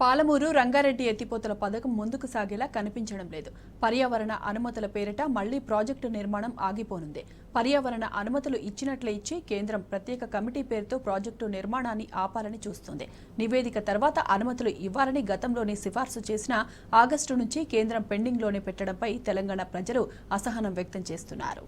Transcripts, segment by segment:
పాలమూరు రంగారెడ్డి ఎత్తిపోతల పథకం ముందుకు సాగేలా కనిపించడం లేదు. పర్యావరణ అనుమతుల పేరిట మళ్లీ ప్రాజెక్టు నిర్మాణం ఆగిపోనుంది. పర్యావరణ అనుమతులు ఇచ్చినట్లే ఇచ్చి కేంద్రం ప్రత్యేక కమిటీ పేరుతో ప్రాజెక్టు నిర్మాణాన్ని ఆపాలని చూస్తుంది. నివేదిక తర్వాత అనుమతులు ఇవ్వాలని గతంలోనే సిఫార్సు చేసిన ఆగస్టు నుంచి కేంద్రం పెండింగ్లోనే పెట్టడంపై తెలంగాణ ప్రజలు అసహనం వ్యక్తం చేస్తున్నారు.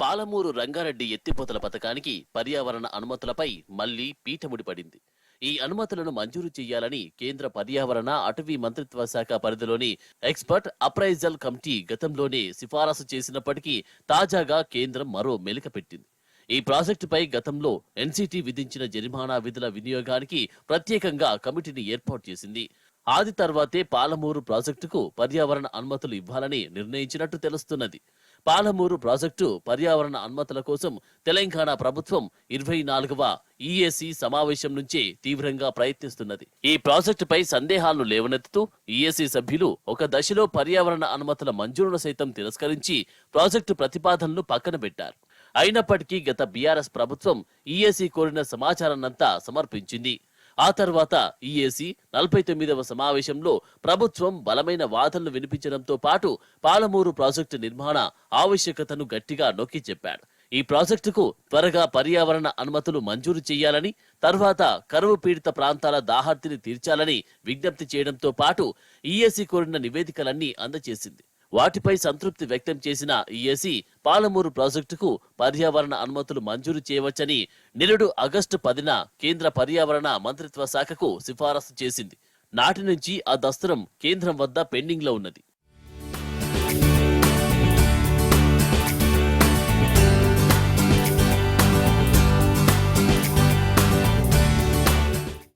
పాలమూరు రంగారెడ్డి ఎత్తిపోతల పథకానికి పర్యావరణ అనుమతులపై మళ్లీ పీఠముడి పడింది. ఈ అనుమతులను మంజూరు చేయాలని కేంద్ర పర్యావరణ అటవీ మంత్రిత్వ శాఖ పరిధిలోని ఎక్స్పర్ట్ అప్రైజల్ కమిటీ గతంలోనే సిఫారసు చేసినప్పటికీ తాజాగా కేంద్రం మరో మెలిక పెట్టింది. ఈ ప్రాజెక్టుపై గతంలో ఎన్సీటీ విధించిన జరిమానా విధుల వినియోగానికి ప్రత్యేకంగా కమిటీని ఏర్పాటు చేసింది. ఆది తర్వాతే పాలమూరు ప్రాజెక్టుకు పర్యావరణ అనుమతులు ఇవ్వాలని నిర్ణయించినట్టు తెలుస్తున్నది. పాలమూరు ప్రాజెక్టు పర్యావరణ అనుమతుల కోసం తెలంగాణ ప్రభుత్వం 24వ ఈఏసీ సమావేశం నుంచే తీవ్రంగా ప్రయత్నిస్తున్నది. ఈ ప్రాజెక్టుపై సందేహాలను లేవనెత్తుతూ ఈఏసీ సభ్యులు ఒక దశలో పర్యావరణ అనుమతుల మంజూరును సైతం తిరస్కరించి ప్రాజెక్టు ప్రతిపాదనలు పక్కన పెట్టారు. అయినప్పటికీ గత బీఆర్ఎస్ ప్రభుత్వం ఈఏసీ కోరిన సమాచారాన్నంతా సమర్పించింది. ఆ తర్వాత ఈఏసీ 49వ సమావేశంలో ప్రభుత్వం బలమైన వాదనలు వినిపించడంతో పాటు పాలమూరు ప్రాజెక్టు నిర్మాణ ఆవశ్యకతను గట్టిగా నొక్కి చెప్పాడు. ఈ ప్రాజెక్టుకు త్వరగా పర్యావరణ అనుమతులు మంజూరు చేయాలని, తర్వాత కరువు పీడిత ప్రాంతాల దాహార్తిని తీర్చాలని విజ్ఞప్తి చేయడంతో పాటు ఈఏసీ కోరిన నివేదికలన్నీ అందజేసింది. వాటిపై సంతృప్తి వ్యక్తం చేసిన ఈఏసీ పాలమూరు ప్రాజెక్టుకు పర్యావరణ అనుమతులు మంజూరు చేయవచ్చని నిరుడు ఆగస్టు 10న కేంద్ర పర్యావరణ మంత్రిత్వ శాఖకు సిఫారసు చేసింది. నాటి నుంచి ఆ దస్త్రం కేంద్రం వద్ద పెండింగ్ లో ఉన్నది.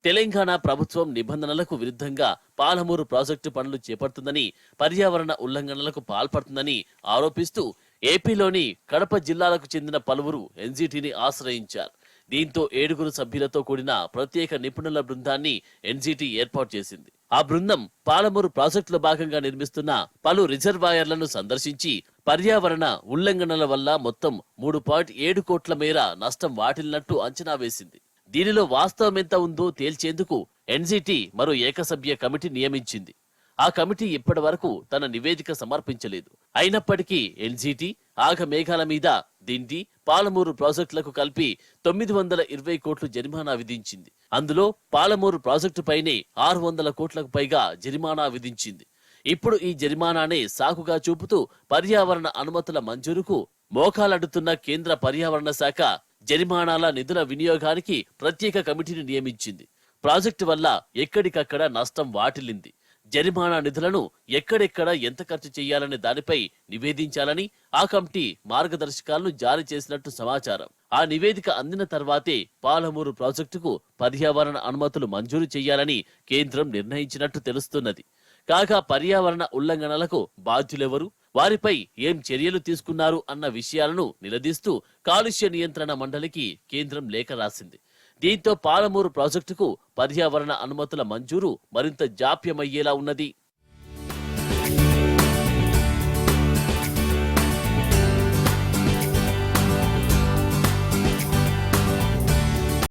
తెలంగాణ ప్రభుత్వం నిబంధనలకు విరుద్ధంగా పాలమూరు ప్రాజెక్టు పనులు చేపడుతుందని, పర్యావరణ ఉల్లంఘనలకు పాల్పడుతుందని ఆరోపిస్తూ ఏపీలోని కడప జిల్లాలకు చెందిన పలువురు ఎన్జీటీని ఆశ్రయించారు. దీంతో 7 సభ్యులతో కూడిన ప్రత్యేక నిపుణుల బృందాన్ని ఎన్జీటీ ఏర్పాటు చేసింది. ఆ బృందం పాలమూరు ప్రాజెక్టులో భాగంగా నిర్మిస్తున్న పలు రిజర్వాయర్లను సందర్శించి పర్యావరణ ఉల్లంఘనల వల్ల మొత్తం 3.7 కోట్ల మేర నష్టం వాటిల్లినట్టు అంచనా వేసింది. దీనిలో వాస్తవం ఎంత ఉందో తేల్చేందుకు ఎన్జీటీ మరో ఏకసభ్య కమిటీ నియమించింది. ఆ కమిటీ ఇప్పటి వరకు తన నివేదిక సమర్పించలేదు. అయినప్పటికీ ఎన్జీటీ ఆగమేఘాల మీద దిండి పాలమూరు ప్రాజెక్టులకు కలిపి 920 కోట్లు జరిమానా విధించింది. అందులో పాలమూరు ప్రాజెక్టుపైనే 600 కోట్లకు పైగా జరిమానా విధించింది. ఇప్పుడు ఈ జరిమానానే సాకుగా చూపుతూ పర్యావరణ అనుమతుల మంజూరుకు మోకాలడుతున్న కేంద్ర పర్యావరణ శాఖ జరిమానాల నిధుల వినియోగానికి ప్రత్యేక కమిటీని నియమించింది. ప్రాజెక్టు వల్ల ఎక్కడికక్కడ నష్టం వాటిల్లింది. జరిమానా నిధులను ఎక్కడెక్కడ ఎంత ఖర్చు చేయాలనే దానిపై నివేదించాలని ఆ కమిటీ మార్గదర్శకాలను జారీ చేసినట్టు సమాచారం. ఆ నివేదిక అందిన తర్వాతే పాలమూరు ప్రాజెక్టుకు పర్యావరణ అనుమతులు మంజూరు చేయాలని కేంద్రం నిర్ణయించినట్టు తెలుస్తున్నది. కాగా పర్యావరణ ఉల్లంఘనలకు బాధ్యులెవరు, వారిపై ఏం చర్యలు తీసుకున్నారు అన్న విషయాలను నిలదీస్తూ కాలుష్య నియంత్రణ మండలికి కేంద్రం లేఖ రాసింది. దీంతో పాలమూరు ప్రాజెక్టుకు పర్యావరణ అనుమతుల మంజూరు మరింత జాప్యమయ్యేలా ఉన్నది.